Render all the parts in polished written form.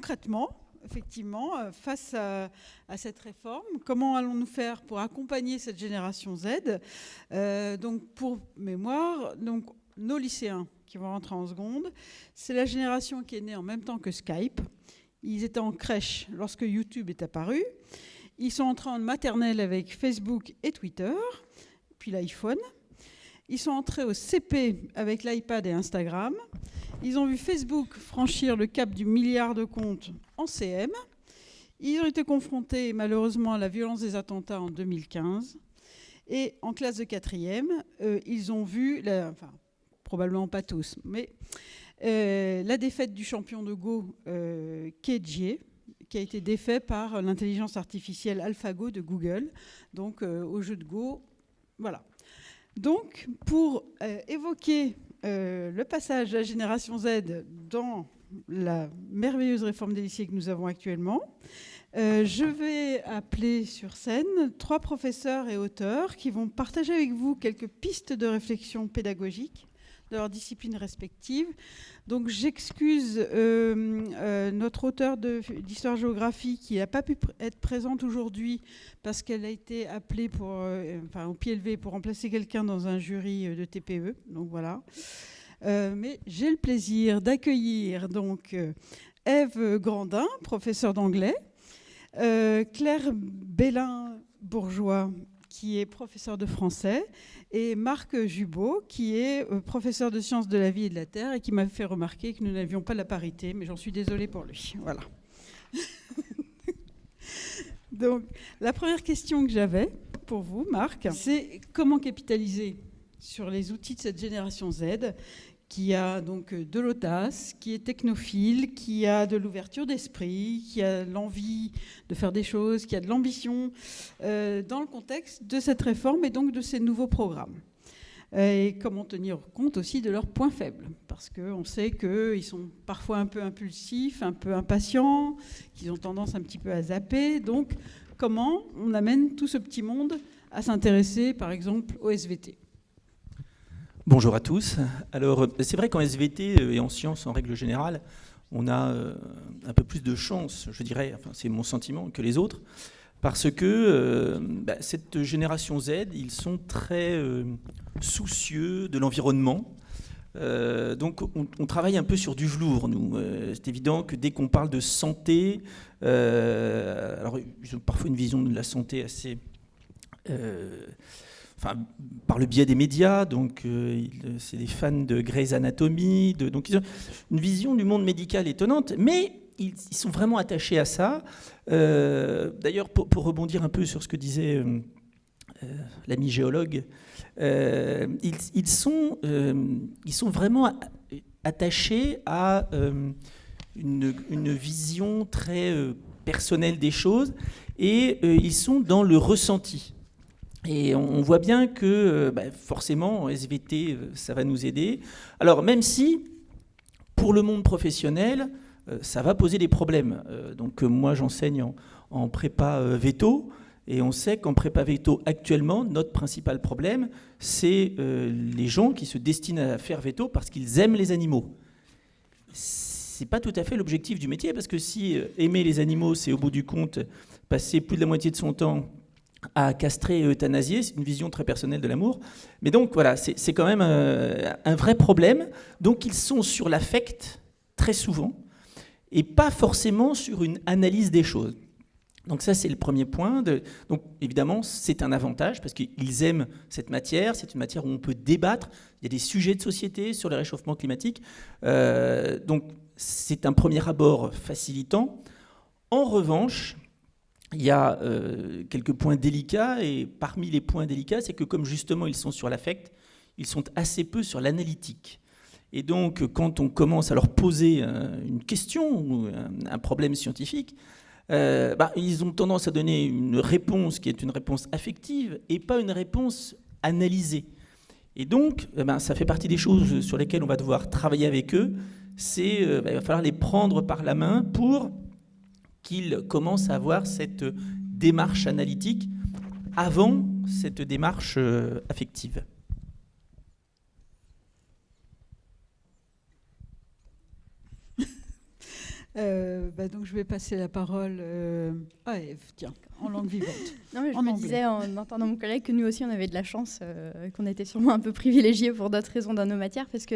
concrètement, effectivement, face à cette réforme, comment allons-nous faire pour accompagner cette génération Z? Donc, pour mémoire, donc, nos lycéens qui vont rentrer en seconde, c'est la génération qui est née en même temps que Skype. Ils étaient en crèche lorsque YouTube est apparu. Ils sont entrés en maternelle avec Facebook et Twitter, puis l'iPhone. Ils sont entrés au CP avec l'iPad et Instagram. Ils ont vu Facebook franchir le cap du milliard de comptes en CM. Ils ont été confrontés malheureusement à la violence des attentats en 2015. Et en classe de 4e, ils ont vu, probablement pas tous, mais la défaite du champion de Go, Ke, qui a été défait par l'intelligence artificielle AlphaGo de Google. Donc au jeu de Go, voilà. Donc, pour évoquer le passage de la génération Z dans la merveilleuse réforme des lycées que nous avons actuellement, je vais appeler sur scène 3 professeurs et auteurs qui vont partager avec vous quelques pistes de réflexion pédagogique de leurs disciplines respectives. Donc j'excuse notre auteure d'histoire-géographie qui n'a pas pu être présente aujourd'hui parce qu'elle a été appelée au pied levé pour remplacer quelqu'un dans un jury de TPE. Donc voilà. Mais j'ai le plaisir d'accueillir donc Ève Grandin, professeure d'anglais, Claire Bellin-Bourgeois, qui est professeur de français, et Marc Jubot, qui est professeur de sciences de la vie et de la terre, et qui m'a fait remarquer que nous n'avions pas la parité, mais j'en suis désolée pour lui. Voilà. Donc, la première question que j'avais pour vous, Marc, c'est comment capitaliser sur les outils de cette génération Z, qui a donc de l'audace, qui est technophile, qui a de l'ouverture d'esprit, qui a l'envie de faire des choses, qui a de l'ambition, dans le contexte de cette réforme et donc de ces nouveaux programmes. Et comment tenir compte aussi de leurs points faibles, parce qu'on sait qu'ils sont parfois un peu impulsifs, un peu impatients, qu'ils ont tendance un petit peu à zapper. Donc, comment on amène tout ce petit monde à s'intéresser, par exemple, au SVT ? Bonjour à tous. Alors, c'est vrai qu'en SVT et en sciences en règle générale, on a un peu plus de chance, je dirais, enfin c'est mon sentiment, que les autres, parce que cette génération Z, ils sont très soucieux de l'environnement. Donc on travaille un peu sur du velours, nous. C'est évident que dès qu'on parle de santé, alors ils ont parfois une vision de la santé assez... par le biais des médias, donc c'est des fans de Grey's Anatomy, donc ils ont une vision du monde médical étonnante, mais ils sont vraiment attachés à ça. D'ailleurs, pour rebondir un peu sur ce que disait l'ami géologue, ils sont vraiment attachés à une vision très personnelle des choses, et ils sont dans le ressenti. Et on voit bien que forcément, en SVT, ça va nous aider. Alors, même si, pour le monde professionnel, ça va poser des problèmes. Donc, moi, j'enseigne en prépa veto, et on sait qu'en prépa veto, actuellement, notre principal problème, c'est les gens qui se destinent à faire veto parce qu'ils aiment les animaux. C'est pas tout à fait l'objectif du métier, parce que si aimer les animaux, c'est au bout du compte passer plus de la moitié de son temps à castrer et euthanasier, c'est une vision très personnelle de l'amour. Mais donc voilà, c'est quand même un vrai problème. Donc ils sont sur l'affect très souvent et pas forcément sur une analyse des choses. Donc ça, c'est le premier point. Donc évidemment, c'est un avantage parce qu'ils aiment cette matière. C'est une matière où on peut débattre. Il y a des sujets de société sur le réchauffement climatique. Donc c'est un premier abord facilitant. En revanche, il y a quelques points délicats, et parmi les points délicats, c'est que comme justement ils sont sur l'affect, ils sont assez peu sur l'analytique. Et donc quand on commence à leur poser une question ou un problème scientifique, ils ont tendance à donner une réponse qui est une réponse affective et pas une réponse analysée. Et donc ça fait partie des choses sur lesquelles on va devoir travailler avec eux. Il va falloir les prendre par la main pour qu'ils commencent à avoir cette démarche analytique avant cette démarche affective. Donc je vais passer la parole à Ève, tiens, en langue vivante. Non, mais je En me anglais. disais en entendant mon collègue que nous aussi on avait de la chance, qu'on était sûrement un peu privilégiés pour d'autres raisons dans nos matières, parce que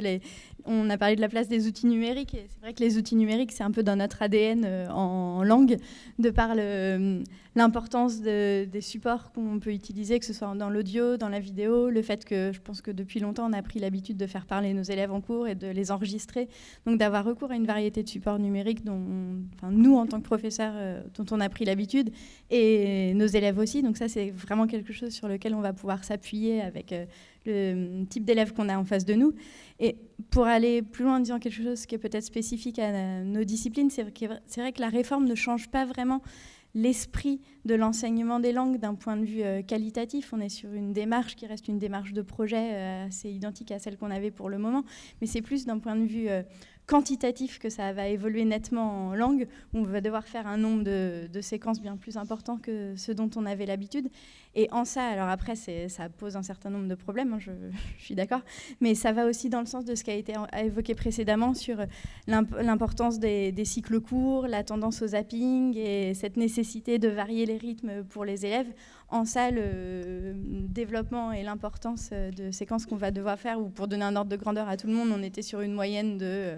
on a parlé de la place des outils numériques, et c'est vrai que les outils numériques c'est un peu dans notre ADN en langue, de par l'importance des supports qu'on peut utiliser, que ce soit dans l'audio, dans la vidéo, le fait que je pense que depuis longtemps on a pris l'habitude de faire parler nos élèves en cours et de les enregistrer, donc d'avoir recours à une variété de supports numériques dont nous en tant que professeurs dont on a pris l'habitude, et nos élèves aussi, donc ça c'est vraiment quelque chose sur lequel on va pouvoir s'appuyer avec le type d'élèves qu'on a en face de nous. Et pour aller plus loin en disant quelque chose qui est peut-être spécifique à nos disciplines, c'est vrai que la réforme ne change pas vraiment l'esprit de l'enseignement des langues d'un point de vue qualitatif. On est sur une démarche qui reste une démarche de projet assez identique à celle qu'on avait pour le moment, mais c'est plus d'un point de vue quantitatif que ça va évoluer nettement en langue, où on va devoir faire un nombre de séquences bien plus important que ce dont on avait l'habitude. Et en ça, alors après, ça pose un certain nombre de problèmes, hein, je suis d'accord, mais ça va aussi dans le sens de ce qui a été évoqué précédemment sur l'importance des cycles courts, la tendance au zapping et cette nécessité de varier les rythmes pour les élèves. En ça, le développement et l'importance de séquences qu'on va devoir faire, ou pour donner un ordre de grandeur à tout le monde, on était sur une moyenne de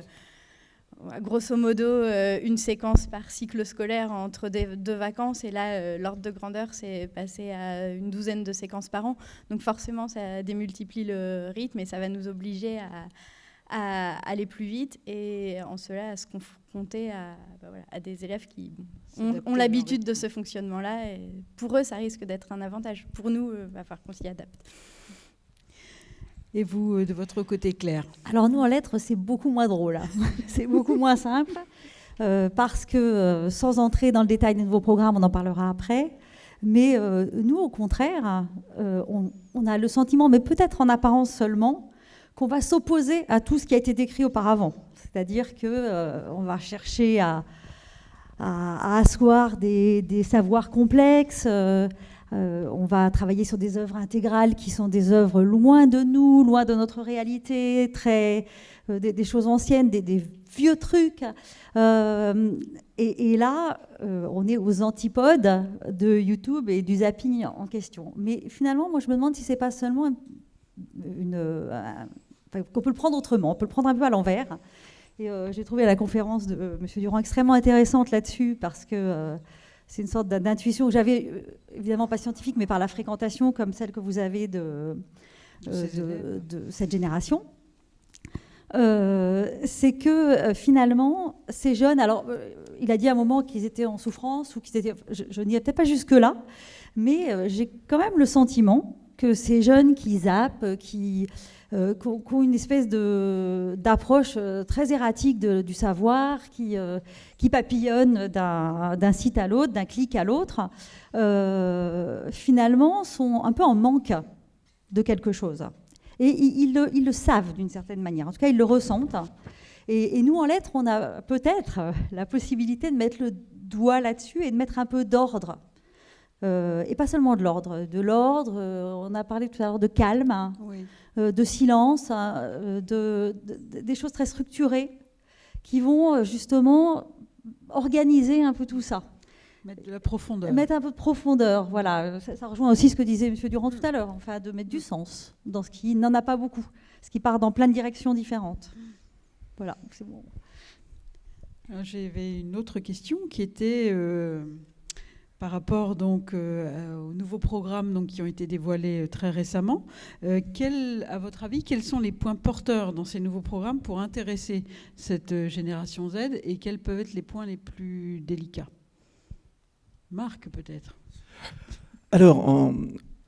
grosso modo une séquence par cycle scolaire entre deux vacances, et là l'ordre de grandeur c'est passé à une douzaine de séquences par an, donc forcément ça démultiplie le rythme et ça va nous obliger à aller plus vite, et en cela à se confronter à des élèves qui ont l'habitude de ce fonctionnement-là, et pour eux ça risque d'être un avantage. Pour nous, il va falloir qu'on s'y adapte. Et vous, de votre côté, Claire? Alors nous, en lettres, c'est beaucoup moins drôle. C'est beaucoup moins simple, parce que, sans entrer dans le détail des nouveaux programmes, on en parlera après, mais nous, au contraire, on a le sentiment, mais peut-être en apparence seulement, qu'on va s'opposer à tout ce qui a été décrit auparavant. C'est-à-dire qu'on va chercher à asseoir des savoirs complexes. On va travailler sur des œuvres intégrales qui sont des œuvres loin de nous, loin de notre réalité, des choses anciennes, des vieux trucs. Et là, on est aux antipodes de YouTube et du zapping en question. Mais finalement, moi, je me demande si c'est pas seulement qu'on peut le prendre autrement, on peut le prendre un peu à l'envers. Et j'ai trouvé la conférence de M. Durand extrêmement intéressante là-dessus, parce que c'est une sorte d'intuition que j'avais, évidemment pas scientifique, mais par la fréquentation, comme celle que vous avez de cette génération. C'est que finalement, ces jeunes, alors il a dit à un moment qu'ils étaient en souffrance, ou qu'ils étaient, je n'y étais pas jusque-là, mais j'ai quand même le sentiment que ces jeunes qui zappent, qui ont une espèce d'approche très erratique du savoir, qui papillonnent d'un site à l'autre, d'un clic à l'autre, finalement sont un peu en manque de quelque chose. Et ils le savent d'une certaine manière, en tout cas ils le ressentent. Et nous en lettres, on a peut-être la possibilité de mettre le doigt là-dessus et de mettre un peu d'ordre. Et pas seulement de l'ordre, on a parlé tout à l'heure de calme, hein, oui. De silence, hein, des choses très structurées qui vont justement organiser un peu tout ça. Mettre de la profondeur. Mettre un peu de profondeur, voilà. Ça rejoint aussi ce que disait M. Durand tout à l'heure, enfin, de mettre du sens dans ce qui n'en a pas beaucoup, ce qui part dans plein de directions différentes. Voilà, c'est bon. J'avais une autre question qui était... par rapport donc aux nouveaux programmes donc, qui ont été dévoilés très récemment, à votre avis, quels sont les points porteurs dans ces nouveaux programmes pour intéresser cette génération Z, et quels peuvent être les points les plus délicats? Marc, peut-être. Alors,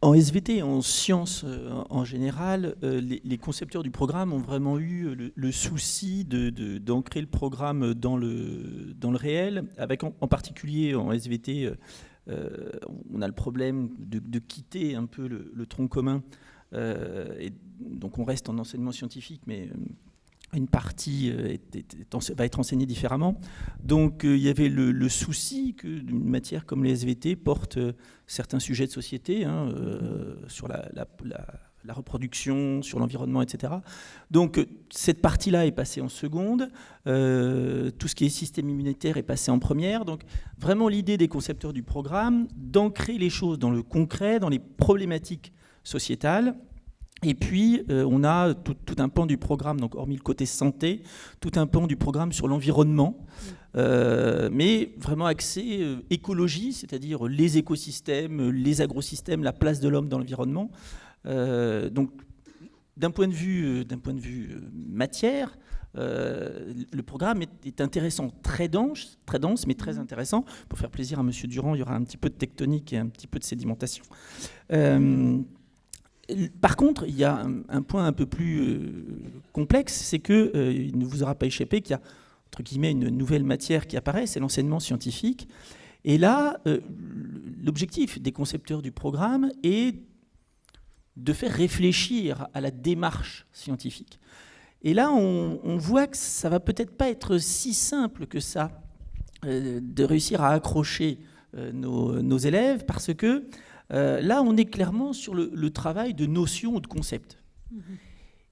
en SVT, en sciences en général, les concepteurs du programme ont vraiment eu le souci d'ancrer le programme dans le réel, avec en particulier en SVT, on a le problème de quitter un peu le tronc commun, et donc on reste en enseignement scientifique, mais une partie va être enseignée différemment. Donc il y avait le souci qu'une matière comme les SVT porte certains sujets de société, hein, sur la reproduction, sur l'environnement, etc. Donc cette partie-là est passée en seconde, tout ce qui est système immunitaire est passé en première. Donc vraiment l'idée des concepteurs du programme d'ancrer les choses dans le concret, dans les problématiques sociétales. Et puis, on a tout un pan du programme, donc hormis le côté santé, tout un pan du programme sur l'environnement, mais vraiment axé écologie, c'est-à-dire les écosystèmes, les agrosystèmes, la place de l'homme dans l'environnement. Donc, d'un point de vue matière, le programme est intéressant, très dense, mais très intéressant. Pour faire plaisir à M. Durand, il y aura un petit peu de tectonique et un petit peu de sédimentation. Par contre, il y a un point un peu plus complexe, c'est qu'il ne vous aura pas échappé qu'il y a, entre guillemets, une nouvelle matière qui apparaît, c'est l'enseignement scientifique. Et là, l'objectif des concepteurs du programme est de faire réfléchir à la démarche scientifique. Et là, on voit que ça va peut-être pas être si simple que ça de réussir à accrocher nos élèves, parce que là, on est clairement sur le travail de notions ou de concepts.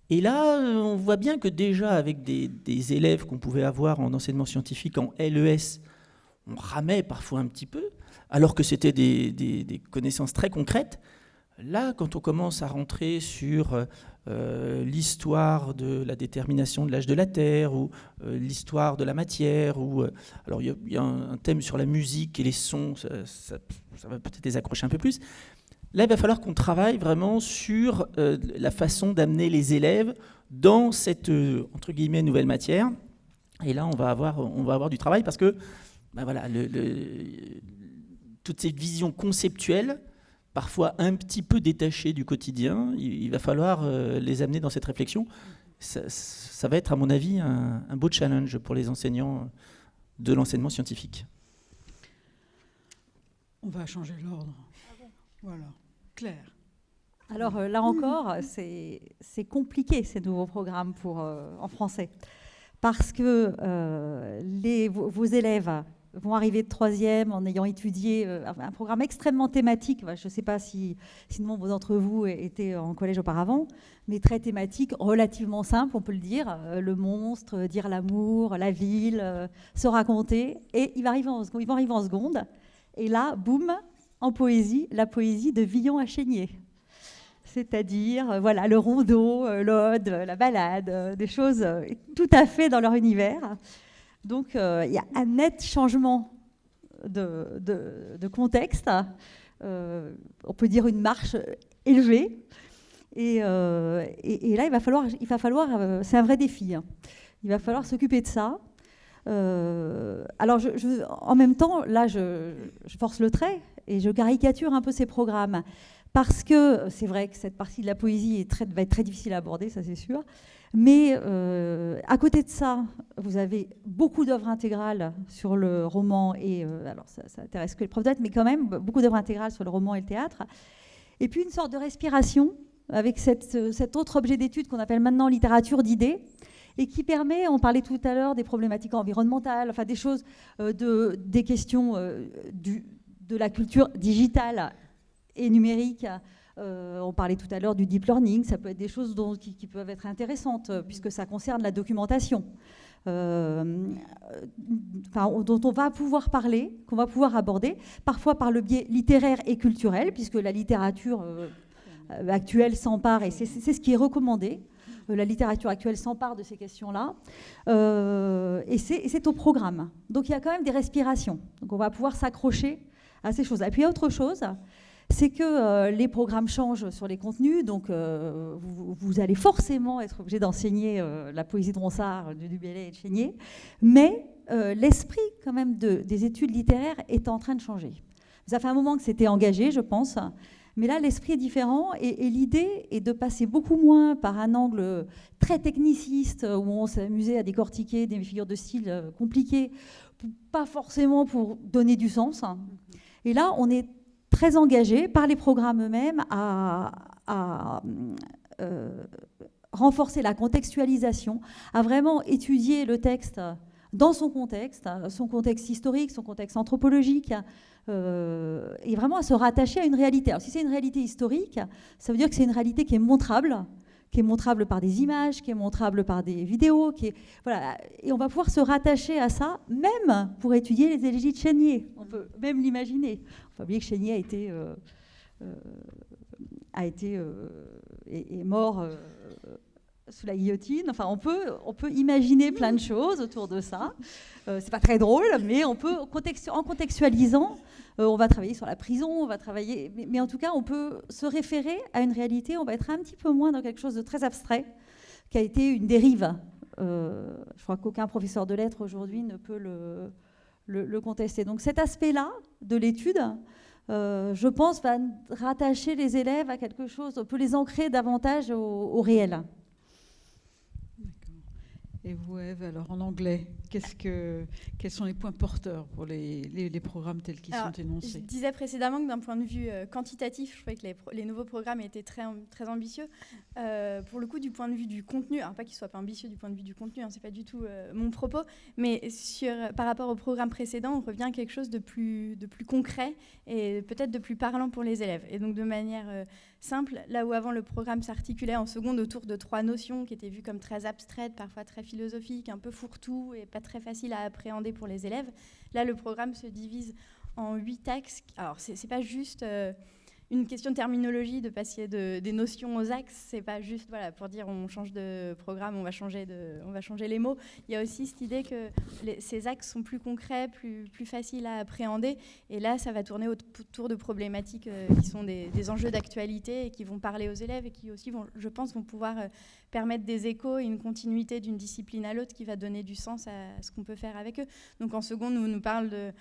Et là, on voit bien que déjà, avec des élèves qu'on pouvait avoir en enseignement scientifique, en LES, on ramait parfois un petit peu, alors que c'était des connaissances très concrètes. Là, quand on commence à rentrer sur l'histoire de la détermination de l'âge de la Terre, ou l'histoire de la matière, ou alors il y a un thème sur la musique et les sons, ça va peut-être les accrocher un peu plus. Là, il va falloir qu'on travaille vraiment sur la façon d'amener les élèves dans cette entre guillemets nouvelle matière. Et là, on va avoir du travail, parce que voilà, toute cette vision conceptuelle, parfois un petit peu détachés du quotidien, il va falloir les amener dans cette réflexion. Ça va être, à mon avis, un beau challenge pour les enseignants de l'enseignement scientifique. On va changer l'ordre. Voilà, Claire. Alors là encore, c'est compliqué, ces nouveaux programmes en français, parce que vos élèves vont arriver de troisième en ayant étudié un programme extrêmement thématique. Je ne sais pas si nombre d'entre vous étaient en collège auparavant, mais très thématique, relativement simple, on peut le dire. Le monstre, dire l'amour, la ville, se raconter. Et ils vont arriver en seconde. Et là, boum, en poésie, la poésie de Villon à Chénier. C'est-à-dire, voilà, le rondeau, l'ode, la ballade, des choses tout à fait dans leur univers. Donc, il y a un net changement de contexte. On peut dire une marche élevée. Et là, il va falloir c'est un vrai défi. Il va falloir s'occuper de ça. Alors, en même temps, là, je force le trait et je caricature un peu ces programmes. Parce que c'est vrai que cette partie de la poésie va être très difficile à aborder, ça c'est sûr. Mais à côté de ça, vous avez beaucoup d'œuvres intégrales sur le roman et alors ça intéresse que les profs d'être, mais quand même beaucoup d'œuvres intégrales sur le roman et le théâtre. Et puis une sorte de respiration avec cet autre objet d'étude qu'on appelle maintenant littérature d'idées et qui permet, on parlait tout à l'heure des problématiques environnementales, enfin des choses, des questions de la culture digitale et numérique. On parlait tout à l'heure du deep learning, ça peut être des choses qui peuvent être intéressantes puisque ça concerne la documentation, dont on va pouvoir parler, qu'on va pouvoir aborder, parfois par le biais littéraire et culturel, puisque la littérature actuelle s'empare, et c'est ce qui est recommandé. La littérature actuelle s'empare de ces questions-là, et c'est au programme. Donc il y a quand même des respirations. Donc on va pouvoir s'accrocher à ces choses-là. Et puis il y a autre chose, c'est que les programmes changent sur les contenus, donc vous allez forcément être obligé d'enseigner la poésie de Ronsard, de Dubélé et de Chénier, mais l'esprit quand même des études littéraires est en train de changer. Ça fait un moment que c'était engagé, je pense, mais là l'esprit est différent et l'idée est de passer beaucoup moins par un angle très techniciste où on s'amusait à décortiquer des figures de style compliquées, pas forcément pour donner du sens. Et là, on est très engagé par les programmes eux-mêmes à renforcer la contextualisation, à vraiment étudier le texte dans son contexte historique, son contexte anthropologique, et vraiment à se rattacher à une réalité. Alors si c'est une réalité historique, ça veut dire que c'est une réalité qui est montrable par des images, qui est montrable par des vidéos, voilà. Et on va pouvoir se rattacher à ça, même pour étudier les élégies de Chénier. On peut même l'imaginer. Il ne faut pas oublier que Chénier est mort sous la guillotine. Enfin, on peut imaginer plein de choses autour de ça. C'est pas très drôle, mais on peut, en contextualisant, on va travailler sur la prison, on va travailler, mais en tout cas, on peut se référer à une réalité. On va être un petit peu moins dans quelque chose de très abstrait, qui a été une dérive. Je crois qu'aucun professeur de lettres aujourd'hui ne peut le contester. Donc cet aspect-là de l'étude, je pense, va rattacher les élèves à quelque chose, on peut les ancrer davantage au réel. D'accord. Et vous, Ève, alors en anglais, quels sont les points porteurs pour les programmes tels qu'ils sont énoncés? Je disais précédemment que d'un point de vue quantitatif, je trouvais que les nouveaux programmes étaient très, très ambitieux. Pour le coup, du point de vue du contenu, alors pas qu'ils ne soient pas ambitieux du point de vue du contenu, hein, ce n'est pas du tout mon propos, mais par rapport au programme précédent, on revient à quelque chose de plus concret et peut-être de plus parlant pour les élèves. Et donc de manière simple, là où avant le programme s'articulait en seconde autour de 3 notions qui étaient vues comme très abstraites, parfois très philosophiques, un peu fourre-tout et pas très faciles à appréhender pour les élèves, là le programme se divise en 8 axes. Alors c'est pas juste une question de terminologie, de passer des notions aux axes, c'est pas juste voilà, pour dire on change de programme, on va changer les mots. Il y a aussi cette idée que ces axes sont plus concrets, plus faciles à appréhender. Et là, ça va tourner autour de problématiques qui sont des enjeux d'actualité et qui vont parler aux élèves et qui aussi, je pense, vont pouvoir permettre des échos et une continuité d'une discipline à l'autre qui va donner du sens à ce qu'on peut faire avec eux. Donc en seconde, on nous parle de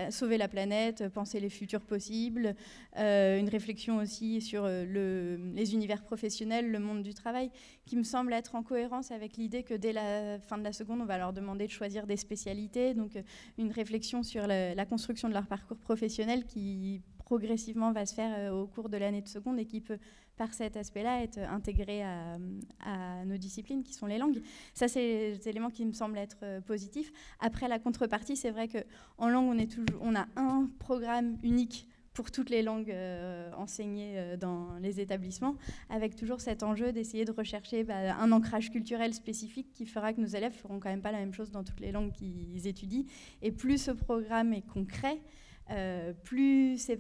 sauver la planète, penser les futurs possibles, une réflexion aussi sur les univers professionnels, le monde du travail, qui me semble être en cohérence avec l'idée que dès la fin de la seconde, on va leur demander de choisir des spécialités, donc une réflexion sur la construction de leur parcours professionnel qui progressivement va se faire au cours de l'année de seconde et qui peut, par cet aspect-là, être intégré à nos disciplines qui sont les langues. Ça, c'est des éléments qui me semblent être positifs. Après, la contrepartie, c'est vrai qu'en langue, on a un programme unique pour toutes les langues enseignées dans les établissements, avec toujours cet enjeu d'essayer de rechercher un ancrage culturel spécifique qui fera que nos élèves ne feront quand même pas la même chose dans toutes les langues qu'ils étudient. Et plus ce programme est concret, plus ça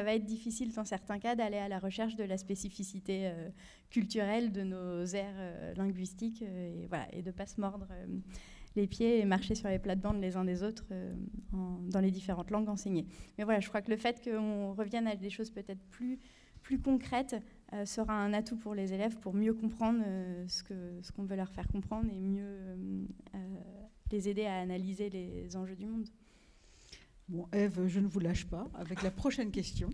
va être difficile dans certains cas d'aller à la recherche de la spécificité culturelle de nos aires linguistiques et de ne pas se mordre les pieds et marcher sur les plates-bandes les uns des autres dans les différentes langues enseignées. Mais voilà, je crois que le fait qu'on revienne à des choses peut-être plus concrètes sera un atout pour les élèves pour mieux comprendre ce qu'on veut leur faire comprendre et mieux les aider à analyser les enjeux du monde. Bon, Ève, je ne vous lâche pas avec la prochaine question,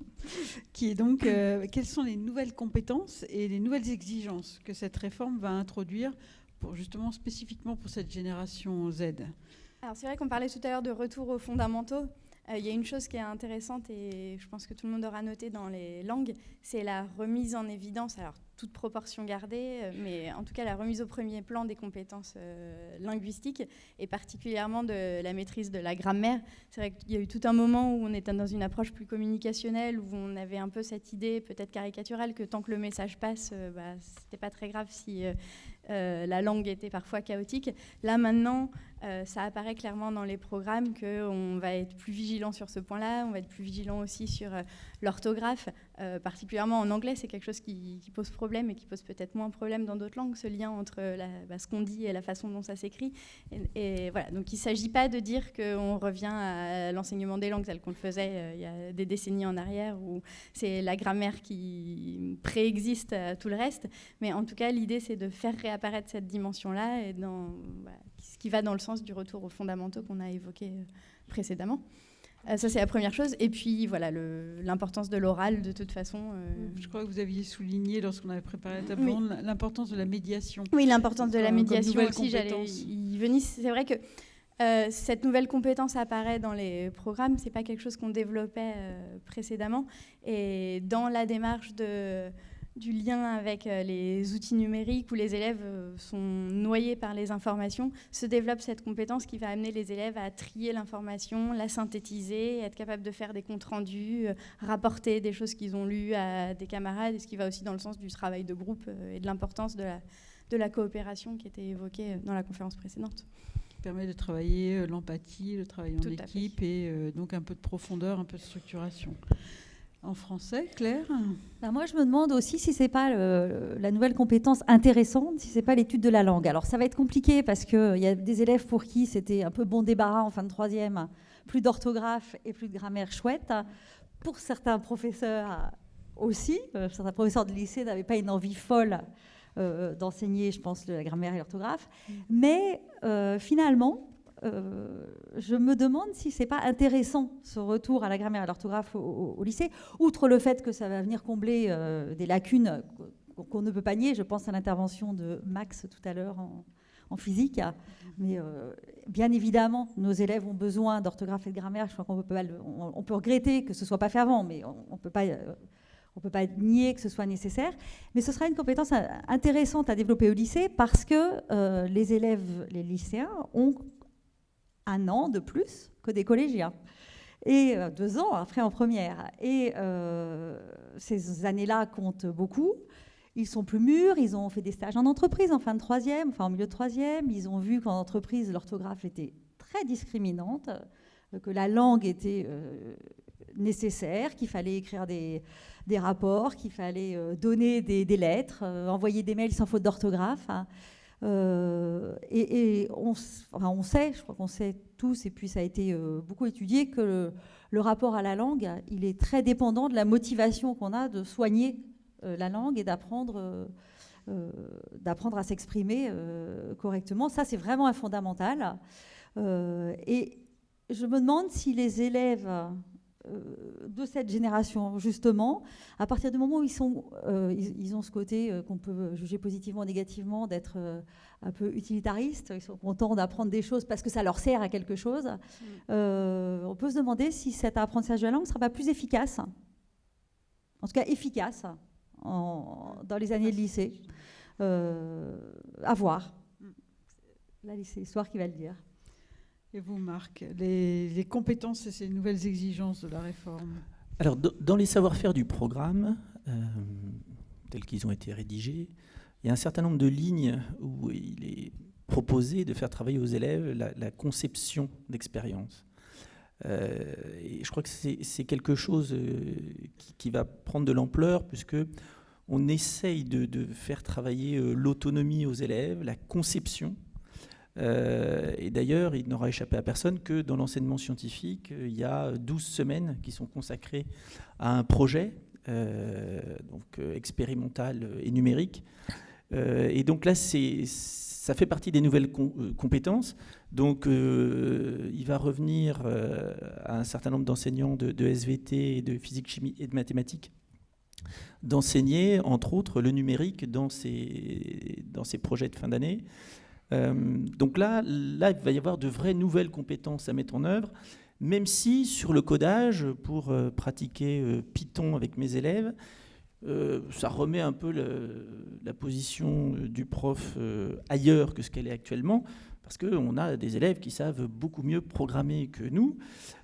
qui est donc quelles sont les nouvelles compétences et les nouvelles exigences que cette réforme va introduire justement spécifiquement pour cette génération Z? Alors c'est vrai qu'on parlait tout à l'heure de retour aux fondamentaux. Il y a une chose qui est intéressante et je pense que tout le monde aura noté dans les langues, c'est la remise en évidence, alors toute proportion gardée, mais en tout cas la remise au premier plan des compétences linguistiques et particulièrement de la maîtrise de la grammaire. C'est vrai qu'il y a eu tout un moment où on était dans une approche plus communicationnelle, où on avait un peu cette idée peut-être caricaturale que tant que le message passe, c'était pas très grave si la langue était parfois chaotique. Là maintenant, ça apparaît clairement dans les programmes qu'on va être plus vigilant sur ce point-là, on va être plus vigilant aussi sur l'orthographe, particulièrement en anglais, c'est quelque chose qui pose problème et qui pose peut-être moins problème dans d'autres langues, ce lien entre ce qu'on dit et la façon dont ça s'écrit. Et voilà, donc il ne s'agit pas de dire qu'on revient à l'enseignement des langues tel qu'on le faisait il y a des décennies en arrière, où c'est la grammaire qui préexiste à tout le reste, mais en tout cas l'idée c'est de faire réapparaître cette dimension-là et ce qui va dans le sens du retour aux fondamentaux qu'on a évoqué précédemment. Ça, c'est la première chose. Et puis, voilà, l'importance de l'oral, de toute façon. Je crois que vous aviez souligné, lorsqu'on avait préparé la table ronde, l'importance de la médiation. Oui, l'importance de la médiation aussi, j'allais y venir. C'est vrai que cette nouvelle compétence apparaît dans les programmes. Ce n'est pas quelque chose qu'on développait précédemment. Et dans la démarche du lien avec les outils numériques où les élèves sont noyés par les informations, se développe cette compétence qui va amener les élèves à trier l'information, la synthétiser, être capable de faire des comptes rendus, rapporter des choses qu'ils ont lues à des camarades, et ce qui va aussi dans le sens du travail de groupe et de l'importance de la coopération qui était évoquée dans la conférence précédente. Qui permet de travailler l'empathie, le travail en équipe et donc un peu de profondeur, un peu de structuration. En français, Claire ? Moi, je me demande aussi si c'est pas la nouvelle compétence intéressante, si c'est pas l'étude de la langue. Alors, ça va être compliqué parce qu'il y a des élèves pour qui c'était un peu bon débarras en fin de troisième, plus d'orthographe et plus de grammaire chouette. Pour certains professeurs aussi, certains professeurs de lycée n'avaient pas une envie folle d'enseigner, je pense, la grammaire et l'orthographe. Mais finalement, je me demande si c'est pas intéressant ce retour à la grammaire et à l'orthographe au lycée, outre le fait que ça va venir combler des lacunes qu'on ne peut pas nier. Je pense à l'intervention de Max tout à l'heure en physique. Mais bien évidemment, nos élèves ont besoin d'orthographe et de grammaire. Je crois on peut regretter que ce soit pas fait avant, mais on peut pas nier que ce soit nécessaire. Mais ce sera une compétence intéressante à développer au lycée parce que les élèves, les lycéens, ont 1 an de plus que des collégiens. Et 2 ans après en première. Et ces années-là comptent beaucoup. Ils sont plus mûrs, ils ont fait des stages en entreprise en fin de troisième, enfin en milieu de troisième. Ils ont vu qu'en entreprise, l'orthographe était très discriminante, que la langue était nécessaire, qu'il fallait écrire des rapports, qu'il fallait donner des lettres, envoyer des mails sans faute d'orthographe. Et on sait, je crois qu'on sait tous, et puis ça a été beaucoup étudié, que le rapport à la langue, il est très dépendant de la motivation qu'on a de soigner la langue et d'apprendre à s'exprimer correctement. Ça, c'est vraiment un fondamental. Et je me demande si les élèves de cette génération, justement, à partir du moment où ils ont ce côté qu'on peut juger positivement ou négativement, d'être un peu utilitariste, ils sont contents d'apprendre des choses parce que ça leur sert à quelque chose, on peut se demander si cet apprentissage de la langue ne sera pas plus efficace, en tout cas efficace, dans les années de lycée. À voir. Là, c'est l'histoire qui va le dire. Et vous, Marc, les compétences et ces nouvelles exigences de la réforme? Alors, dans les savoir-faire du programme, tels qu'ils ont été rédigés, il y a un certain nombre de lignes où il est proposé de faire travailler aux élèves la conception d'expérience. Et je crois que c'est quelque chose qui va prendre de l'ampleur, puisque on essaye de faire travailler l'autonomie aux élèves, la conception. Et d'ailleurs, il n'aura échappé à personne que dans l'enseignement scientifique, il y a 12 semaines qui sont consacrées à un projet expérimental et numérique. Et donc là, ça fait partie des nouvelles compétences. Donc il va revenir à un certain nombre d'enseignants de SVT, et de physique, chimie et de mathématiques d'enseigner, entre autres, le numérique dans ces projets de fin d'année. Donc là, il va y avoir de vraies nouvelles compétences à mettre en œuvre, même si sur le codage, pour pratiquer Python avec mes élèves, ça remet un peu la position du prof ailleurs que ce qu'elle est actuellement, parce qu'on a des élèves qui savent beaucoup mieux programmer que nous.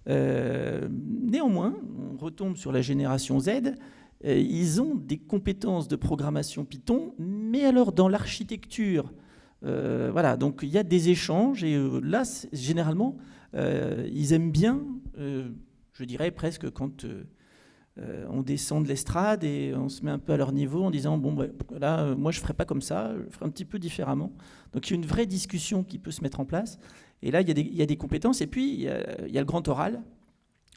Néanmoins, on retombe sur la génération Z, ils ont des compétences de programmation Python, mais alors dans l'architecture, voilà, donc il y a des échanges, et là, généralement, ils aiment bien, je dirais presque quand on descend de l'estrade et on se met un peu à leur niveau en disant bon, là, moi je ne ferai pas comme ça, je ferai un petit peu différemment. Donc il y a une vraie discussion qui peut se mettre en place. Et là, il y a des compétences. Et puis, il y a le grand oral.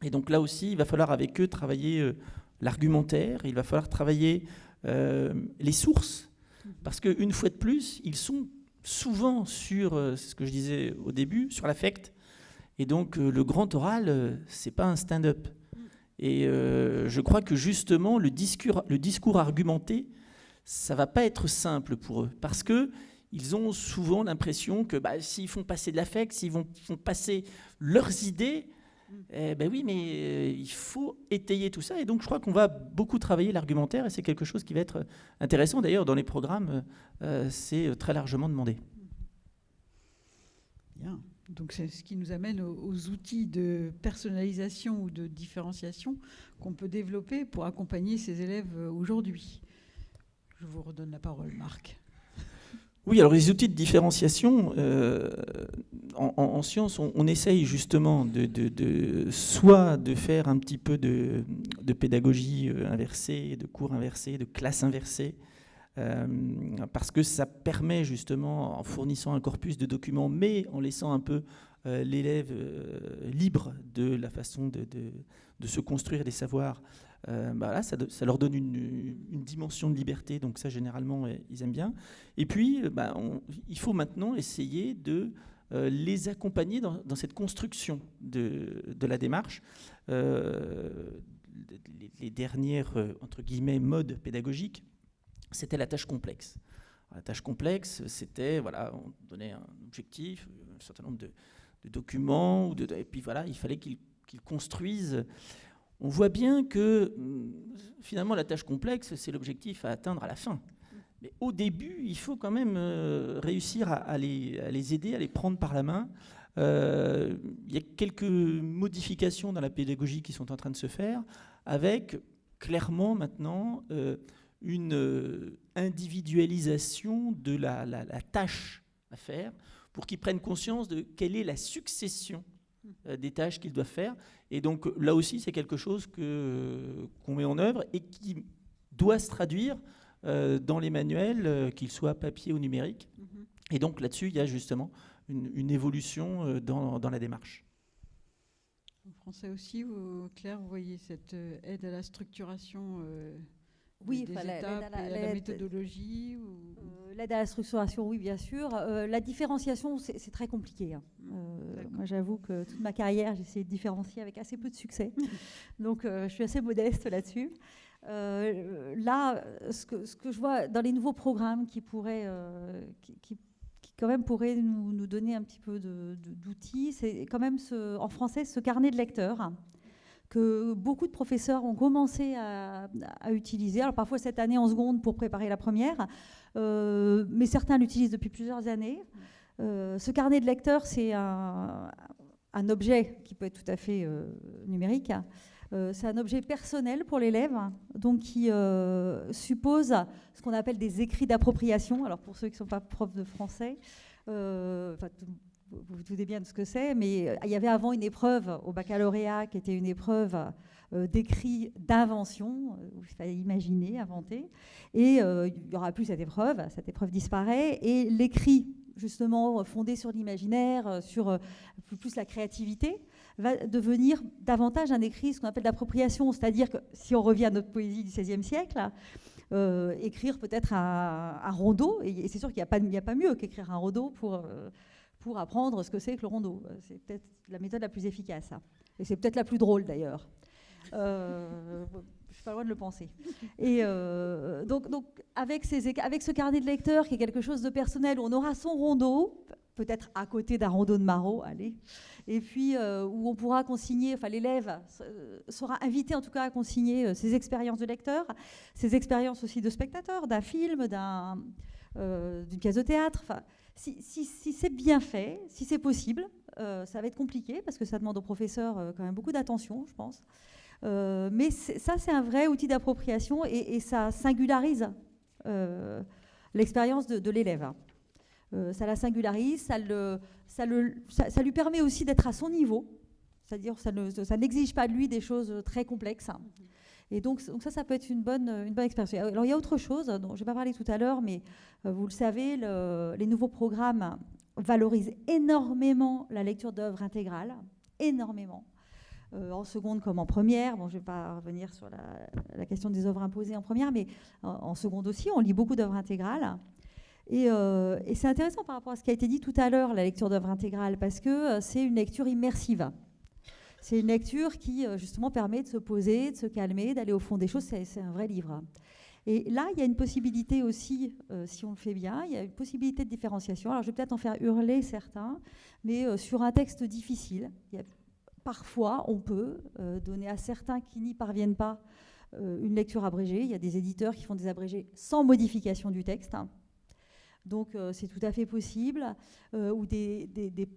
Et donc là aussi, il va falloir avec eux travailler l'argumentaire, il va falloir travailler les sources. Parce qu'une fois de plus, ils sont souvent sur, c'est ce que je disais au début, sur l'affect. Et donc le grand oral, c'est pas un stand-up. Et je crois que justement, le discours argumenté, ça va pas être simple pour eux. Parce qu'ils ont souvent l'impression que s'ils font passer de l'affect, s'ils font passer leurs idées, Eh ben oui, mais il faut étayer tout ça. Et donc, je crois qu'on va beaucoup travailler l'argumentaire et c'est quelque chose qui va être intéressant. D'ailleurs, dans les programmes, c'est très largement demandé. Bien. Donc c'est ce qui nous amène aux outils de personnalisation ou de différenciation qu'on peut développer pour accompagner ces élèves aujourd'hui. Je vous redonne la parole, Marc. Oui, alors les outils de différenciation, en sciences, on essaye justement soit de faire un petit peu de pédagogie inversée, de cours inversés, de classes inversées, parce que ça permet justement, en fournissant un corpus de documents, mais en laissant un peu l'élève libre de la façon de se construire des savoirs, là, ça leur donne une dimension de liberté, donc ça, généralement, ils aiment bien. Et puis, il faut maintenant essayer de les accompagner dans cette construction de la démarche. Les dernières, entre guillemets, modes pédagogiques, c'était la tâche complexe. La tâche complexe, c'était, voilà, on donnait un objectif, un certain nombre de documents, et puis voilà, il fallait qu'ils construisent. On voit bien que finalement la tâche complexe, c'est l'objectif à atteindre à la fin. Mais au début, il faut quand même réussir à les aider, à les prendre par la main. Il y a quelques modifications dans la pédagogie qui sont en train de se faire, avec clairement maintenant une individualisation de la tâche à faire pour qu'ils prennent conscience de quelle est la succession des tâches qu'ils doivent faire. Et donc là aussi, c'est quelque chose qu'on met en œuvre et qui doit se traduire dans les manuels, qu'ils soient papier ou numériques. Et donc là-dessus, il y a justement une évolution dans la démarche. En français aussi, Claire, vous voyez cette aide à la structuration oui, des étapes, et à la méthodologie l'aide à la structuration, oui, bien sûr. La différenciation, c'est très compliqué. Hein. Moi, j'avoue que toute ma carrière, j'ai essayé de différencier avec assez peu de succès. Donc, je suis assez modeste là-dessus. Là, ce que je vois dans les nouveaux programmes qui pourraient, qui quand même pourraient nous donner un petit peu d'outils, c'est quand même en français ce carnet de lecteurs que beaucoup de professeurs ont commencé à utiliser. Alors parfois cette année en seconde pour préparer la première, mais certains l'utilisent depuis plusieurs années. Ce carnet de lecteurs, c'est un objet qui peut être tout à fait numérique. C'est un objet personnel pour l'élève, donc qui suppose ce qu'on appelle des écrits d'appropriation. Alors pour ceux qui ne sont pas profs de français, vous vous doutez bien de ce que c'est, mais il y avait avant une épreuve au baccalauréat qui était une épreuve d'écrit d'invention, où il fallait imaginer, inventer, et il n'y aura plus cette épreuve disparaît, et l'écrit, justement, fondé sur l'imaginaire, sur plus la créativité, va devenir davantage un écrit, ce qu'on appelle d'appropriation, c'est-à-dire que si on revient à notre poésie du XVIe siècle, écrire peut-être un rondeau, et c'est sûr qu'il n'y a pas mieux qu'écrire un rondeau pour apprendre ce que c'est que le rondeau. C'est peut-être la méthode la plus efficace. Et c'est peut-être la plus drôle, d'ailleurs. Je ne suis pas loin de le penser. Et donc avec ce carnet de lecteurs, qui est quelque chose de personnel, où on aura son rondeau, peut-être à côté d'un rondeau de Marot, allez, et puis où on pourra consigner, enfin l'élève sera invité en tout cas à consigner ses expériences de lecteur, ses expériences aussi de spectateur, d'un film, d'une pièce de théâtre. Si c'est bien fait, si c'est possible, ça va être compliqué parce que ça demande aux professeurs quand même beaucoup d'attention, je pense. Mais ça, c'est un vrai outil d'appropriation et ça singularise l'expérience de l'élève. Ça la singularise, ça lui permet aussi d'être à son niveau, c'est-à-dire ça n'exige pas de lui des choses très complexes. Et donc ça peut être une bonne expérience. Alors il y a autre chose dont je n'ai pas parlé tout à l'heure, mais vous le savez, les nouveaux programmes valorisent énormément la lecture d'œuvres intégrales, énormément. En seconde comme en première. Bon, je ne vais pas revenir sur la question des œuvres imposées en première, mais en seconde aussi, on lit beaucoup d'œuvres intégrales. Et c'est intéressant par rapport à ce qui a été dit tout à l'heure, la lecture d'œuvres intégrales, parce que c'est une lecture immersive. C'est une lecture qui, justement, permet de se poser, de se calmer, d'aller au fond des choses. C'est un vrai livre. Et là, il y a une possibilité aussi, si on le fait bien, il y a une possibilité de différenciation. Alors, je vais peut-être en faire hurler certains, mais sur un texte difficile, il y a parfois, on peut donner à certains qui n'y parviennent pas une lecture abrégée. Il y a des éditeurs qui font des abrégés sans modification du texte. Donc, c'est tout à fait possible. Ou des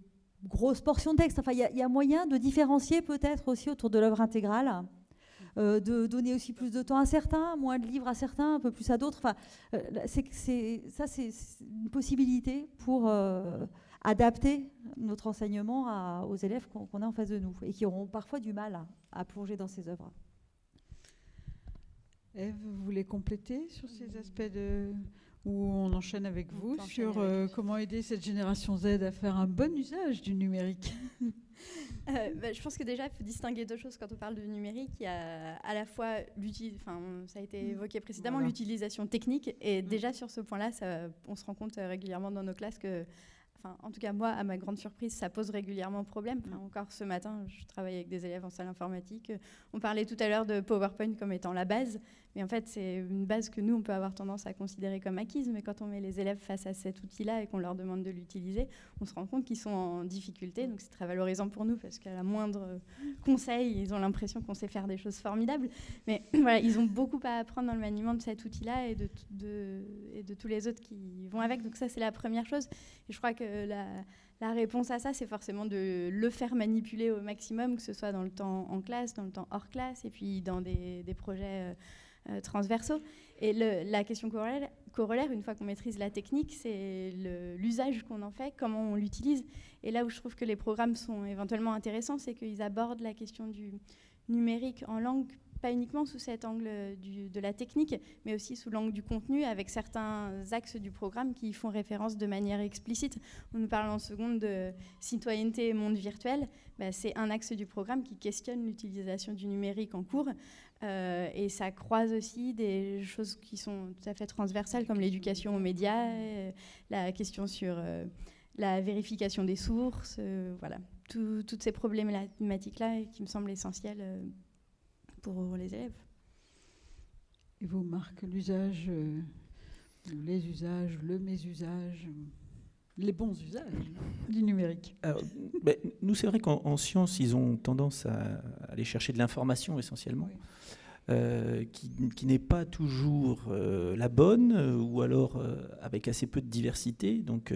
grosses portions de texte. Enfin, il y a moyen de différencier peut-être aussi autour de l'œuvre intégrale. De donner aussi plus de temps à certains, moins de livres à certains, un peu plus à d'autres. Enfin, c'est une possibilité pour adapter notre enseignement aux élèves qu'on a en face de nous et qui auront parfois du mal à plonger dans ces œuvres. Ève, vous voulez compléter sur ces aspects où on enchaîne avec vous sur comment aider cette génération Z à faire un bon usage du numérique? Je pense que déjà, il faut distinguer deux choses quand on parle de numérique. Il y a à la fois, ça a été évoqué précédemment, l'utilisation technique. Et déjà, sur ce point-là, on se rend compte régulièrement dans nos classes que, en tout cas, moi, à ma grande surprise, ça pose régulièrement problème. Encore ce matin, je travaille avec des élèves en salle informatique. On parlait tout à l'heure de PowerPoint comme étant la base. Mais en fait, c'est une base que nous, on peut avoir tendance à considérer comme acquise. Mais quand on met les élèves face à cet outil-là et qu'on leur demande de l'utiliser, on se rend compte qu'ils sont en difficulté. Donc, c'est très valorisant pour nous parce qu'à la moindre conseil, ils ont l'impression qu'on sait faire des choses formidables. Mais voilà, ils ont beaucoup à apprendre dans le maniement de cet outil-là et de tous les autres qui vont avec. Donc ça, c'est la première chose. Et je crois que la réponse à ça, c'est forcément de le faire manipuler au maximum, que ce soit dans le temps en classe, dans le temps hors classe, et puis dans des projets transversaux. Et la question corollaire, une fois qu'on maîtrise la technique, c'est l'usage qu'on en fait, comment on l'utilise. Et là où je trouve que les programmes sont éventuellement intéressants, c'est qu'ils abordent la question du numérique en langue, pas uniquement sous cet angle de la technique, mais aussi sous l'angle du contenu, avec certains axes du programme qui y font référence de manière explicite. On nous parle en seconde de citoyenneté et monde virtuel. C'est un axe du programme qui questionne l'utilisation du numérique en cours. Et ça croise aussi des choses qui sont tout à fait transversales, comme l'éducation aux médias, la question sur la vérification des sources, voilà. Toutes ces problématiques-là qui me semblent essentielles pour les élèves. Et vous, Marc, l'usage, les usages, le mésusage, les bons usages du numérique? Alors, nous, c'est vrai qu'en sciences, ils ont tendance à aller chercher de l'information essentiellement, qui n'est pas toujours la bonne, ou alors avec assez peu de diversité. Donc,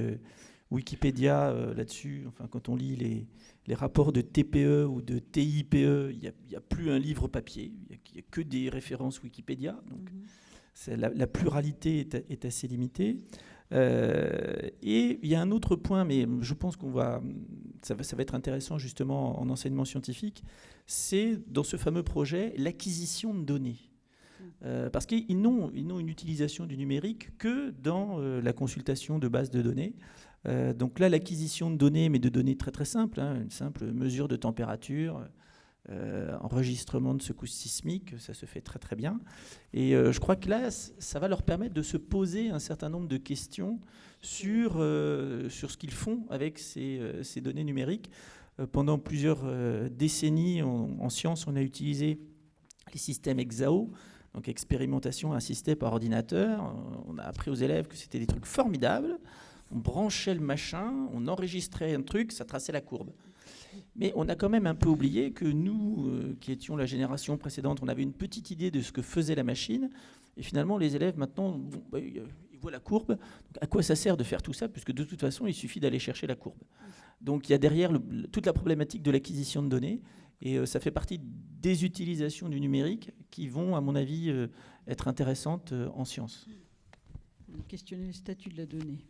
Wikipédia, là-dessus, quand on lit les rapports de TPE ou de TIPE, il n'y a plus un livre papier, il n'y a que des références Wikipédia. Donc, la pluralité est assez limitée. Et il y a un autre point, mais je pense ça va être intéressant justement en enseignement scientifique, c'est dans ce fameux projet l'acquisition de données. Parce qu'ils n'ont une utilisation du numérique que dans la consultation de bases de données. Donc là, l'acquisition de données, mais de données très très simples, une simple mesure de température, enregistrement de secousses sismiques, ça se fait très très bien. Et je crois que là, ça va leur permettre de se poser un certain nombre de questions sur ce qu'ils font avec ces données numériques. Pendant plusieurs décennies, en sciences, on a utilisé les systèmes EXAO, donc expérimentation assistée par ordinateur. On a appris aux élèves que c'était des trucs formidables. On branchait le machin, on enregistrait un truc, ça traçait la courbe. Mais on a quand même un peu oublié que nous, qui étions la génération précédente, on avait une petite idée de ce que faisait la machine. Et finalement, les élèves, maintenant, ils voient la courbe. Donc, à quoi ça sert de faire tout ça? Puisque de toute façon, il suffit d'aller chercher la courbe. Donc il y a derrière toute la problématique de l'acquisition de données. Et ça fait partie des utilisations du numérique qui vont, à mon avis, être intéressantes en sciences. Questionner le statut de la donnée.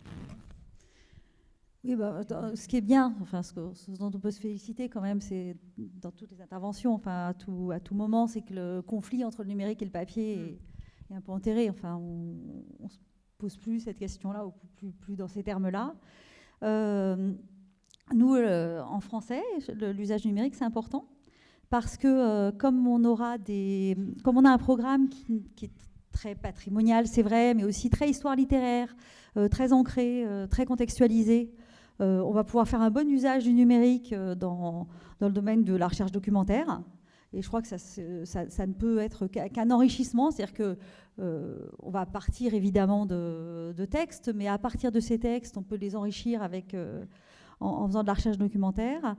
Oui, ce qui est bien, ce dont on peut se féliciter quand même, c'est dans toutes les interventions, à tout moment, c'est que le conflit entre le numérique et le papier est un peu enterré. On ne se pose plus cette question-là, ou plus dans ces termes-là. Nous, en français, l'usage numérique, c'est important, parce que comme on a un programme qui est très patrimonial, c'est vrai, mais aussi très histoire littéraire, très ancré, très contextualisé. On va pouvoir faire un bon usage du numérique dans le domaine de la recherche documentaire. Et je crois que ça ne peut être qu'un enrichissement, c'est-à-dire qu'on va partir évidemment de textes, mais à partir de ces textes, on peut les enrichir en faisant de la recherche documentaire.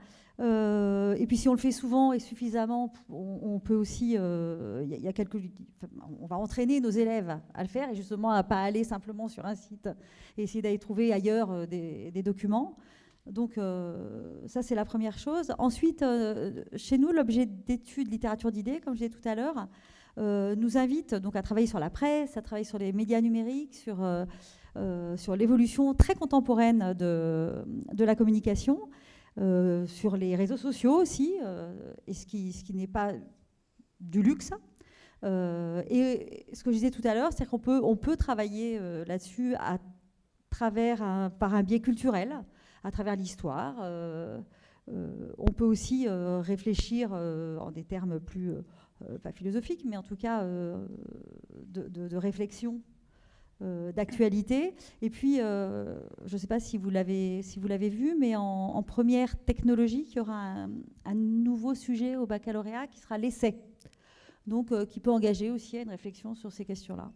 Et puis si on le fait souvent et suffisamment, on peut aussi, on va entraîner nos élèves à le faire et justement à pas aller simplement sur un site et essayer d'aller trouver ailleurs des documents. Donc ça c'est la première chose. Ensuite, chez nous, l'objet d'études littérature d'idées, comme je disais tout à l'heure, nous invite donc à travailler sur la presse, à travailler sur les médias numériques, sur l'évolution très contemporaine de la communication, sur les réseaux sociaux aussi, et ce qui n'est pas du luxe. Et ce que je disais tout à l'heure, c'est qu'on peut travailler là-dessus par un biais culturel, à travers l'histoire. On peut aussi réfléchir en des termes plus, pas philosophiques, mais en tout cas de réflexion, d'actualité. Et puis, je ne sais pas si vous l'avez vu, mais en première technologique, il y aura un nouveau sujet au baccalauréat qui sera l'essai. Donc, qui peut engager aussi à une réflexion sur ces questions-là.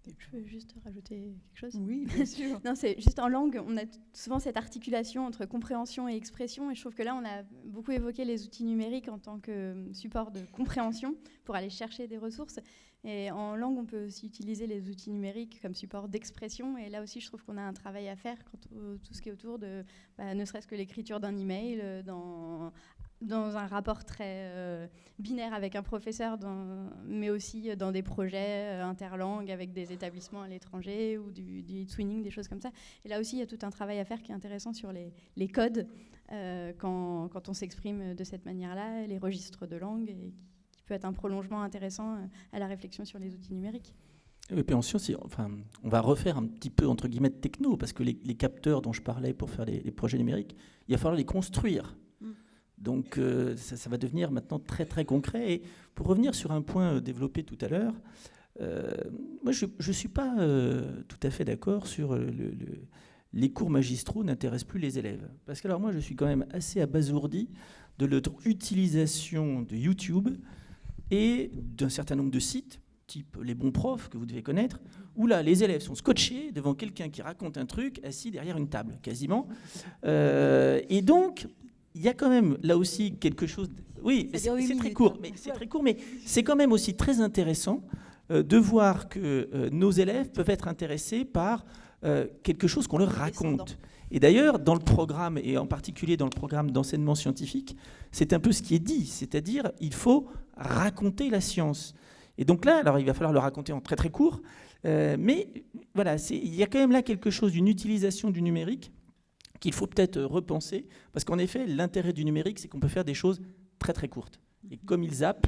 Je peux juste rajouter quelque chose ? Oui, bien sûr. Non, c'est juste en langue, on a souvent cette articulation entre compréhension et expression, et je trouve que là, on a beaucoup évoqué les outils numériques en tant que support de compréhension pour aller chercher des ressources. Et en langue, on peut aussi utiliser les outils numériques comme support d'expression. Et là aussi, je trouve qu'on a un travail à faire quand tout ce qui est autour de, ne serait-ce que l'écriture d'un email, dans un rapport très binaire avec un professeur, mais aussi dans des projets interlangues avec des établissements à l'étranger ou du twinning, des choses comme ça. Et là aussi, il y a tout un travail à faire qui est intéressant sur les codes quand on s'exprime de cette manière-là, les registres de langue, et qui peut être un prolongement intéressant à la réflexion sur les outils numériques. Et puis en science, on va refaire un petit peu, entre guillemets, de techno, parce que les capteurs dont je parlais pour faire les projets numériques, il va falloir les construire. Donc ça va devenir maintenant très très concret. Et pour revenir sur un point développé tout à l'heure, moi je ne suis pas tout à fait d'accord sur les cours magistraux n'intéressent plus les élèves. Parce que alors moi je suis quand même assez abasourdi de notre utilisation de YouTube et d'un certain nombre de sites, type Les Bons Profs, que vous devez connaître, où là les élèves sont scotchés devant quelqu'un qui raconte un truc assis derrière une table, quasiment. Et donc... il y a quand même là aussi quelque chose. Oui, c'est très court, mais c'est quand même aussi très intéressant de voir que nos élèves peuvent être intéressés par quelque chose qu'on leur raconte. Et d'ailleurs, dans le programme, et en particulier dans le programme d'enseignement scientifique, c'est un peu ce qui est dit, c'est-à-dire il faut raconter la science. Et donc là, alors il va falloir le raconter en très très court, mais voilà, il y a quand même là quelque chose d'une utilisation du numérique qu'il faut peut-être repenser, parce qu'en effet, l'intérêt du numérique, c'est qu'on peut faire des choses très très courtes. Et comme ils zappent...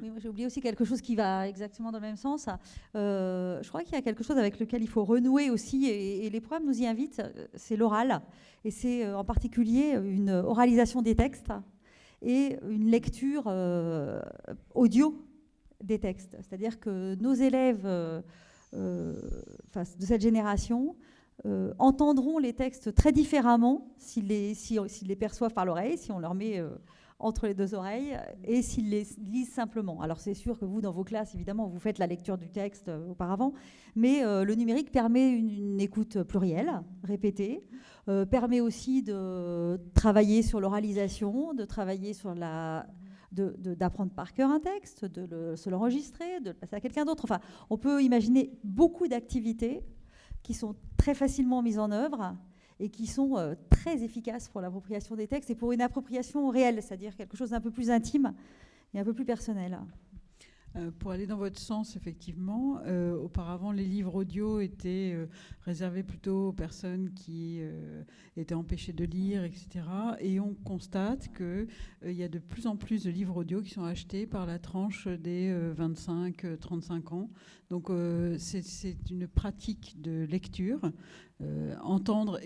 Oui, j'ai oublié aussi quelque chose qui va exactement dans le même sens. Je crois qu'il y a quelque chose avec lequel il faut renouer aussi, et les programmes nous y invitent, c'est l'oral. Et c'est en particulier une oralisation des textes et une lecture audio des textes. C'est-à-dire que nos élèves de cette génération... entendront les textes très différemment s'ils les perçoivent par l'oreille, si on leur met entre les deux oreilles, et s'ils les lisent simplement. Alors c'est sûr que vous, dans vos classes, évidemment, vous faites la lecture du texte auparavant, mais le numérique permet une écoute plurielle, répétée, permet aussi de travailler sur l'oralisation, de travailler sur d'apprendre par cœur un texte, de se l'enregistrer, de le passer à quelqu'un d'autre. Enfin, on peut imaginer beaucoup d'activités qui sont très facilement mises en œuvre et qui sont très efficaces pour l'appropriation des textes et pour une appropriation réelle, c'est-à-dire quelque chose d'un peu plus intime et un peu plus personnel. Pour aller dans votre sens, effectivement, auparavant, les livres audio étaient réservés plutôt aux personnes qui étaient empêchées de lire, etc. Et on constate qu'il y a de plus en plus de livres audio qui sont achetés par la tranche des 25-35 ans. Donc, c'est une pratique de lecture. Entendre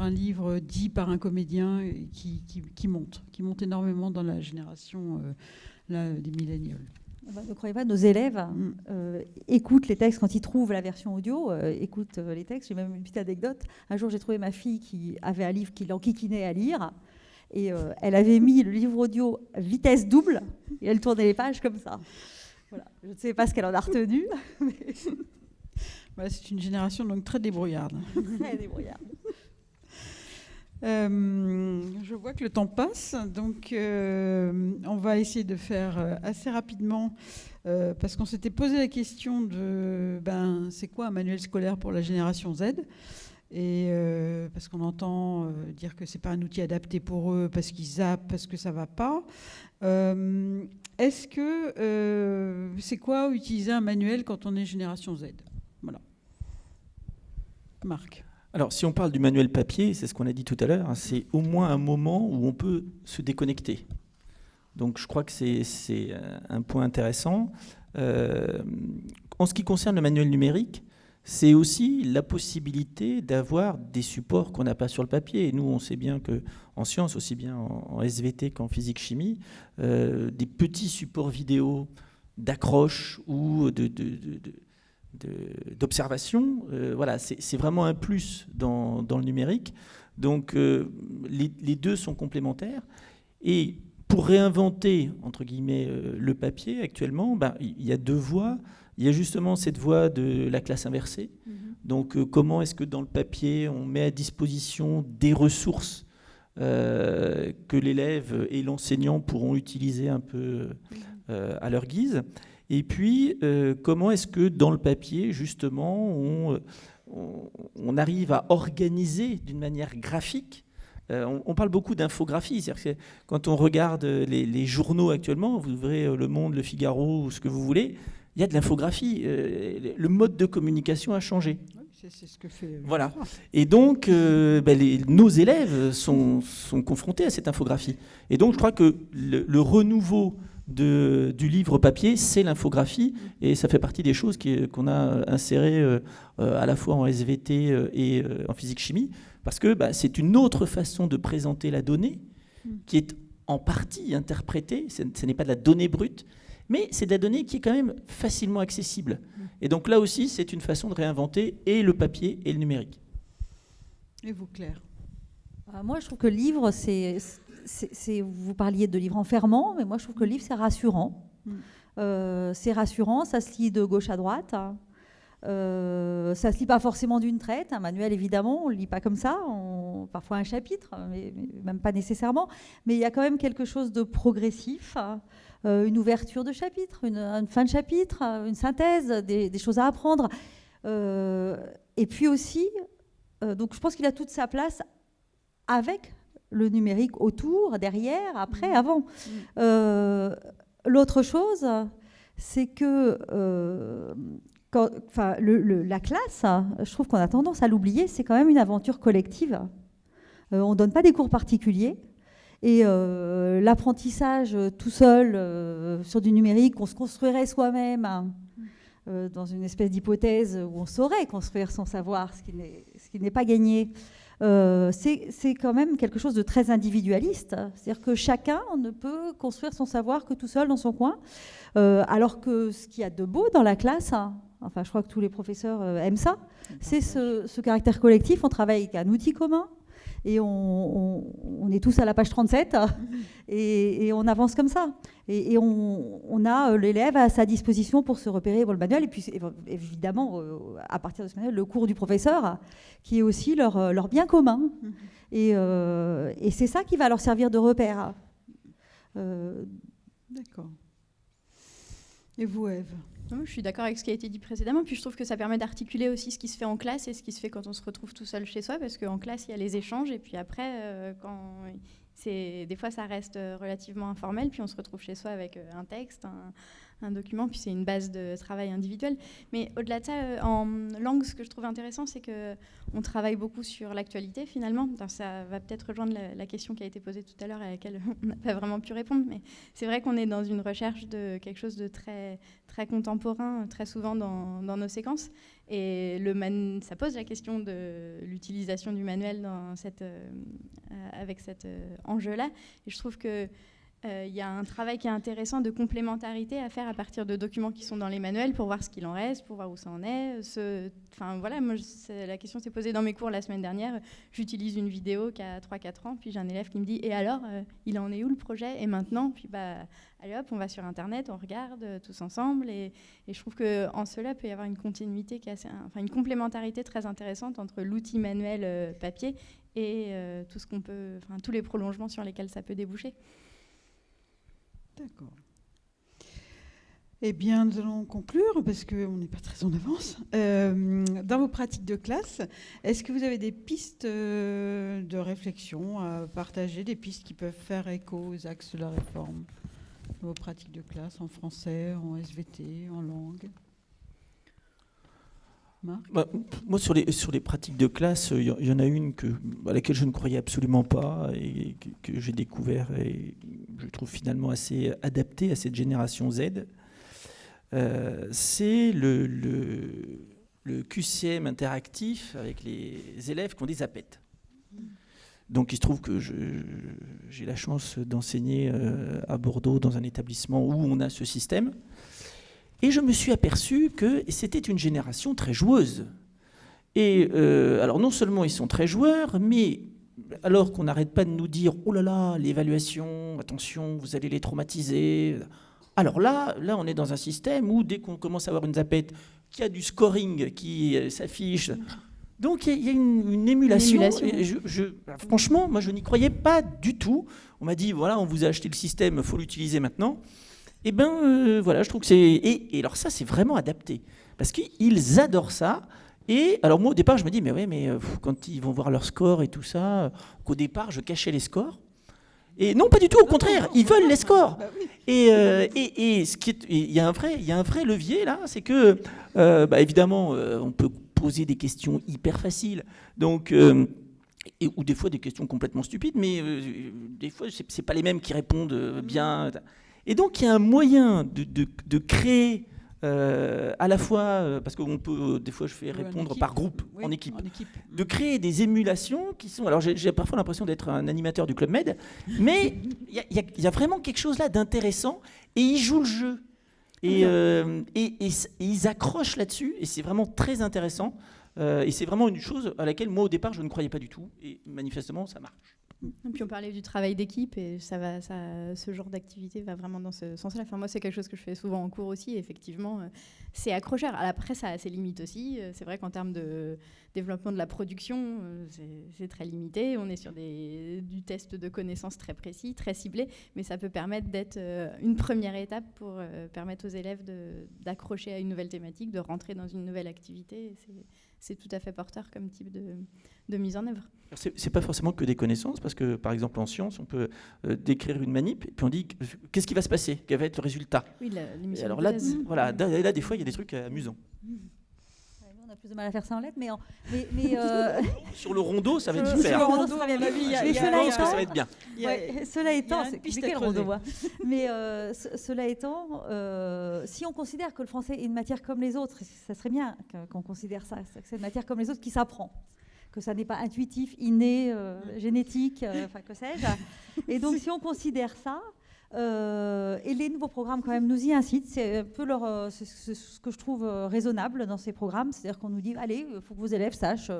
un livre dit par un comédien qui monte énormément dans la génération des millénials. Ne croyez pas, nos élèves écoutent les textes quand ils trouvent la version audio, écoutent les textes. J'ai même une petite anecdote. Un jour, j'ai trouvé ma fille qui avait un livre qui l'enquiquinait à lire. Et elle avait mis le livre audio vitesse double et elle tournait les pages comme ça. Voilà. Je ne sais pas ce qu'elle en a retenu. Mais... c'est une génération donc très débrouillarde. Très débrouillarde. Je vois que le temps passe, donc on va essayer de faire assez rapidement, parce qu'on s'était posé la question de c'est quoi un manuel scolaire pour la génération Z, et parce qu'on entend dire que c'est pas un outil adapté pour eux, parce qu'ils zappent, parce que ça va pas. Est-ce que c'est quoi utiliser un manuel quand on est génération Z? Voilà. Marc. Alors, si on parle du manuel papier, c'est ce qu'on a dit tout à l'heure, hein, c'est au moins un moment où on peut se déconnecter. Donc, je crois que c'est un point intéressant. En ce qui concerne le manuel numérique, c'est aussi la possibilité d'avoir des supports qu'on n'a pas sur le papier. Et nous, on sait bien qu'en sciences, aussi bien en SVT qu'en physique-chimie, des petits supports vidéo d'accroche ou d'observation, voilà, c'est vraiment un plus dans le numérique. Donc les deux sont complémentaires. Et pour réinventer, entre guillemets, le papier actuellement, il y a deux voies. Il y a justement cette voie de la classe inversée. Donc comment est-ce que dans le papier, on met à disposition des ressources que l'élève et l'enseignant pourront utiliser un peu à leur guise. Et puis, comment est-ce que dans le papier, justement, on arrive à organiser d'une manière graphique. On parle beaucoup d'infographie, c'est-à-dire que quand on regarde les journaux actuellement, vous ouvrez Le Monde, Le Figaro ou ce que vous voulez, il y a de l'infographie. Le mode de communication a changé. Oui, c'est ce que fait... Voilà. Et donc, nos élèves sont confrontés à cette infographie. Et donc, je crois que le renouveau du livre papier, c'est l'infographie, et ça fait partie des choses qu'on a insérées à la fois en SVT et en physique-chimie, parce que c'est une autre façon de présenter la donnée, qui est en partie interprétée, ce n'est pas de la donnée brute, mais c'est de la donnée qui est quand même facilement accessible. Et donc là aussi, c'est une façon de réinventer et le papier et le numérique. Et vous, Claire? Moi, je trouve que le livre, vous parliez de livre enfermant, mais moi, je trouve que le livre, c'est rassurant. C'est rassurant, ça se lit de gauche à droite. Ça ne se lit pas forcément d'une traite. Un manuel, évidemment, on ne le lit pas comme ça. Parfois un chapitre, mais même pas nécessairement. Mais il y a quand même quelque chose de progressif. Une ouverture de chapitre, une fin de chapitre, une synthèse, des choses à apprendre. Et puis aussi, donc je pense qu'il a toute sa place avec le numérique autour, derrière, après, avant. L'autre chose, c'est que la classe, je trouve qu'on a tendance à l'oublier, c'est quand même une aventure collective. On ne donne pas des cours particuliers. Et l'apprentissage tout seul sur du numérique, qu'on se construirait soi-même dans une espèce d'hypothèse où on saurait construire son savoir, ce qui n'est pas gagné, c'est quand même quelque chose de très individualiste. C'est-à-dire que chacun ne peut construire son savoir que tout seul dans son coin, alors que ce qu'il y a de beau dans la classe, enfin je crois que tous les professeurs aiment ça, c'est ce caractère collectif. On travaille avec un outil commun. Et on est tous à la page 37 et on avance comme ça. Et on a l'élève à sa disposition pour se repérer dans le manuel. Et puis évidemment, à partir de ce manuel, le cours du professeur, qui est aussi leur bien commun. Et c'est ça qui va leur servir de repère. D'accord. Et vous, Ève? Non, je suis d'accord avec ce qui a été dit précédemment, puis je trouve que ça permet d'articuler aussi ce qui se fait en classe et ce qui se fait quand on se retrouve tout seul chez soi, parce qu'en classe, il y a les échanges, et puis après, des fois, ça reste relativement informel, puis on se retrouve chez soi avec un texte, un document, puis c'est une base de travail individuel. Mais au-delà de ça, en langue, ce que je trouve intéressant, c'est qu'on travaille beaucoup sur l'actualité, finalement. Alors, ça va peut-être rejoindre la question qui a été posée tout à l'heure, à laquelle on n'a pas vraiment pu répondre, mais c'est vrai qu'on est dans une recherche de quelque chose de très, très contemporain, très souvent dans nos séquences. Et ça pose la question de l'utilisation du manuel avec cet enjeu-là. Et je trouve que il y a un travail qui est intéressant de complémentarité à faire à partir de documents qui sont dans les manuels pour voir ce qu'il en reste, pour voir où ça en est. Voilà, moi, la question s'est posée dans mes cours la semaine dernière. J'utilise une vidéo qui a 3-4 ans, puis j'ai un élève qui me dit « Et alors, il en est où le projet ? Et maintenant ?» Puis allez hop, on va sur Internet, on regarde tous ensemble. Et je trouve qu'en cela, il peut y avoir une continuité, une complémentarité très intéressante entre l'outil manuel papier et tout ce qu'on peut, tous les prolongements sur lesquels ça peut déboucher. D'accord. Eh bien, nous allons conclure parce qu'on n'est pas très en avance. Dans vos pratiques de classe, est-ce que vous avez des pistes de réflexion à partager, des pistes qui peuvent faire écho aux axes de la réforme? Vos pratiques de classe en français, en SVT, en langue? Marc? Moi, sur les pratiques de classe, il y en a une à laquelle je ne croyais absolument pas et que j'ai découvert et je trouve finalement assez adaptée à cette génération Z. C'est le QCM interactif avec les élèves qui ont des APET. Donc il se trouve que j'ai la chance d'enseigner à Bordeaux dans un établissement où on a ce système. Et je me suis aperçu que c'était une génération très joueuse. Et alors non seulement ils sont très joueurs, mais alors qu'on n'arrête pas de nous dire « Oh là là, l'évaluation, attention, vous allez les traumatiser », alors là, on est dans un système où dès qu'on commence à avoir une zapette, qu'il y a du scoring qui s'affiche, donc il y a une émulation. Et franchement, moi je n'y croyais pas du tout. On m'a dit, voilà, on vous a acheté le système, il faut l'utiliser maintenant. Et bien voilà, je trouve que c'est... Et alors ça, c'est vraiment adapté. Parce qu'ils adorent ça. Et alors moi, au départ, je me dis, mais quand ils vont voir leur score et tout ça, qu'au départ, je cachais les scores. Et non, pas du tout, au contraire, ils veulent les scores. Et il y a un vrai levier là, c'est que, évidemment, on peut poser des questions hyper faciles, donc, ou des fois des questions complètement stupides, mais des fois, c'est pas les mêmes qui répondent bien. Et donc, il y a un moyen de créer à la fois, parce qu'on peut, des fois je fais répondre par groupe, en équipe, de créer des émulations qui sont... Alors j'ai parfois l'impression d'être un animateur du Club Med, mais il y a vraiment quelque chose là d'intéressant, et ils jouent le jeu. Et ils accrochent là-dessus, et c'est vraiment très intéressant. Et c'est vraiment une chose à laquelle moi au départ je ne croyais pas du tout, et manifestement ça marche. Et puis on parlait du travail d'équipe et ce genre d'activité va vraiment dans ce sens-là. Enfin, moi, c'est quelque chose que je fais souvent en cours aussi. Et effectivement, c'est accrocheur. Après, ça a ses limites aussi. C'est vrai qu'en termes de développement de la production, c'est très limité. On est sur du test de connaissances très précis, très ciblé. Mais ça peut permettre d'être une première étape pour permettre aux élèves d'accrocher à une nouvelle thématique, de rentrer dans une nouvelle activité. C'est tout à fait porteur comme type de mise en œuvre. C'est pas forcément que des connaissances, parce que par exemple en sciences, on peut décrire une manip, et puis on dit qu'est-ce qui va se passer, quel va être le résultat. Oui, l'émission. Alors là, voilà, là, des fois, il y a des trucs amusants. On a plus de mal à faire ça en lettres, mais sur le rondeau, ça va être super. Sur le rondeau, ça va bien. Je pense que ça va être bien. Cela étant, c'est quel rondeau, mais cela étant, si on considère que le français est une matière comme les autres, ça serait bien qu'on considère ça, que c'est une matière comme les autres qui s'apprend, que ça n'est pas intuitif, inné, génétique, enfin que sais-je. Et donc si on considère ça, et les nouveaux programmes quand même nous y incitent, c'est un peu ce que je trouve raisonnable dans ces programmes, c'est-à-dire qu'on nous dit allez, il faut que vos élèves sachent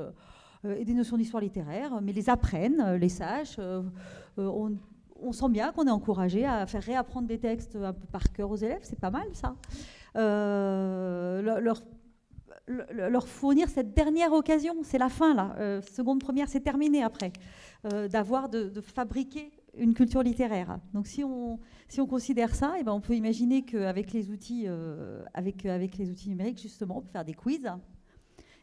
des notions d'histoire littéraire, mais les apprennent, les sachent. On sent bien qu'on est encouragé à faire réapprendre des textes un peu par cœur aux élèves, c'est pas mal ça. Leur fournir cette dernière occasion, c'est la fin là, seconde, première, c'est terminé après, de fabriquer une culture littéraire. Donc si on considère ça, eh ben on peut imaginer qu'avec les outils, avec les outils numériques justement, on peut faire des quiz.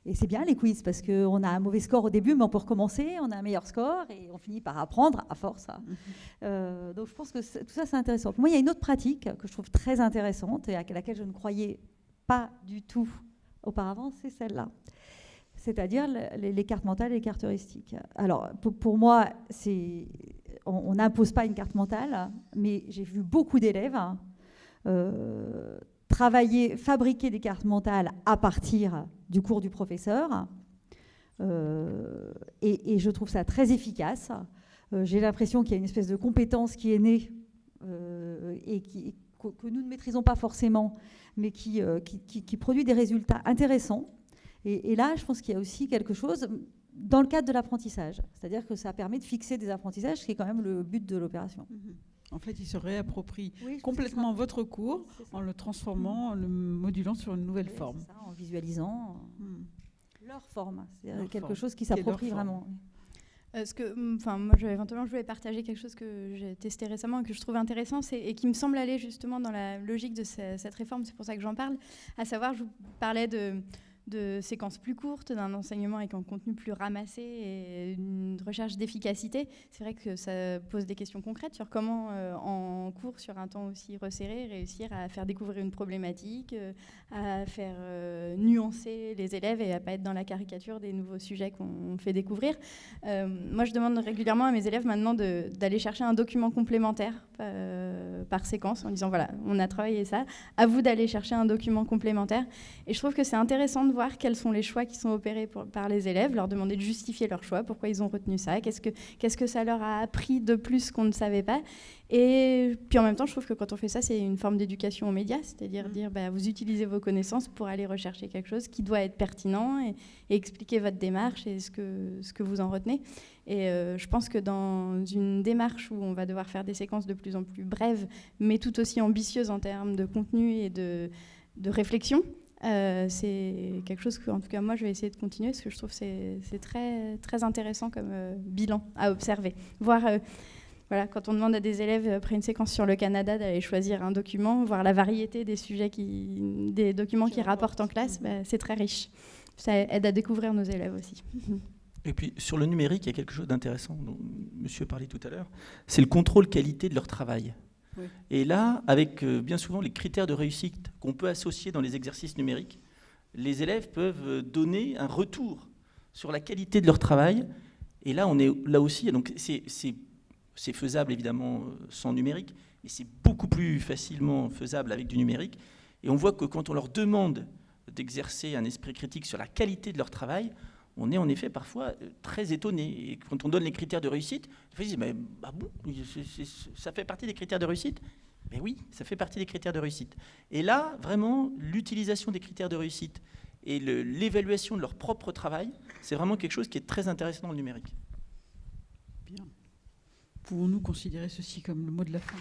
Et c'est bien les quiz parce qu'on a un mauvais score au début, mais on peut recommencer, on a un meilleur score et on finit par apprendre à force. Donc je pense que tout ça c'est intéressant. Moi il y a une autre pratique que je trouve très intéressante et à laquelle je ne croyais pas du tout auparavant, c'est celle-là. C'est-à-dire les cartes mentales et les cartes heuristiques. Alors pour moi, on n'impose pas une carte mentale, mais j'ai vu beaucoup d'élèves fabriquer des cartes mentales à partir du cours du professeur. Et je trouve ça très efficace. J'ai l'impression qu'il y a une espèce de compétence qui est née et que nous ne maîtrisons pas forcément, mais qui produit des résultats intéressants. Et là, je pense qu'il y a aussi quelque chose dans le cadre de l'apprentissage. C'est-à-dire que ça permet de fixer des apprentissages, ce qui est quand même le but de l'opération. En fait, ils se réapproprient complètement votre cours en le transformant, en le modulant sur une nouvelle forme. Ça, en visualisant leur forme. C'est quelque chose qui s'approprie vraiment. Moi, éventuellement, je voulais partager quelque chose que j'ai testé récemment et que je trouve intéressant et qui me semble aller justement dans la logique de cette réforme. C'est pour ça que j'en parle. À savoir, je vous parlais de séquences plus courtes, d'un enseignement avec un contenu plus ramassé et une recherche d'efficacité. C'est vrai que ça pose des questions concrètes sur comment, en cours, sur un temps aussi resserré, réussir à faire découvrir une problématique, à faire nuancer les élèves et à ne pas être dans la caricature des nouveaux sujets qu'on fait découvrir. Moi, je demande régulièrement à mes élèves maintenant d'aller chercher un document complémentaire par séquence en disant, voilà, on a travaillé ça, à vous d'aller chercher un document complémentaire. Et je trouve que c'est intéressant de voir quels sont les choix qui sont opérés par les élèves, leur demander de justifier leur choix, pourquoi ils ont retenu ça, qu'est-ce que ça leur a appris de plus qu'on ne savait pas. Et puis en même temps, je trouve que quand on fait ça, c'est une forme d'éducation aux médias, c'est-à-dire dire vous utilisez vos connaissances pour aller rechercher quelque chose qui doit être pertinent et expliquer votre démarche et ce que vous en retenez. Et je pense que dans une démarche où on va devoir faire des séquences de plus en plus brèves, mais tout aussi ambitieuses en termes de contenu et de réflexion, c'est quelque chose que, en tout cas, moi, je vais essayer de continuer parce que je trouve que c'est très, très intéressant comme bilan à observer. Voir, voilà, quand on demande à des élèves, après une séquence sur le Canada, d'aller choisir un document, voir la variété des sujets, des documents qu'ils rapportent en classe, c'est très riche. Ça aide à découvrir nos élèves aussi. Et puis, sur le numérique, il y a quelque chose d'intéressant dont monsieur parlait tout à l'heure, c'est le contrôle qualité de leur travail. Oui. Et là, avec bien souvent les critères de réussite qu'on peut associer dans les exercices numériques, les élèves peuvent donner un retour sur la qualité de leur travail. Et là, on est là aussi. Donc, c'est faisable évidemment sans numérique, mais c'est beaucoup plus facilement faisable avec du numérique. Et on voit que quand on leur demande d'exercer un esprit critique sur la qualité de leur travail, on est en effet parfois très étonné. Et quand on donne les critères de réussite, ils disent, mais bon, ça fait partie des critères de réussite ? Mais oui, ça fait partie des critères de réussite. Et là, vraiment, l'utilisation des critères de réussite et l'évaluation de leur propre travail, c'est vraiment quelque chose qui est très intéressant dans le numérique. Bien. Pouvons-nous considérer ceci comme le mot de la fin ?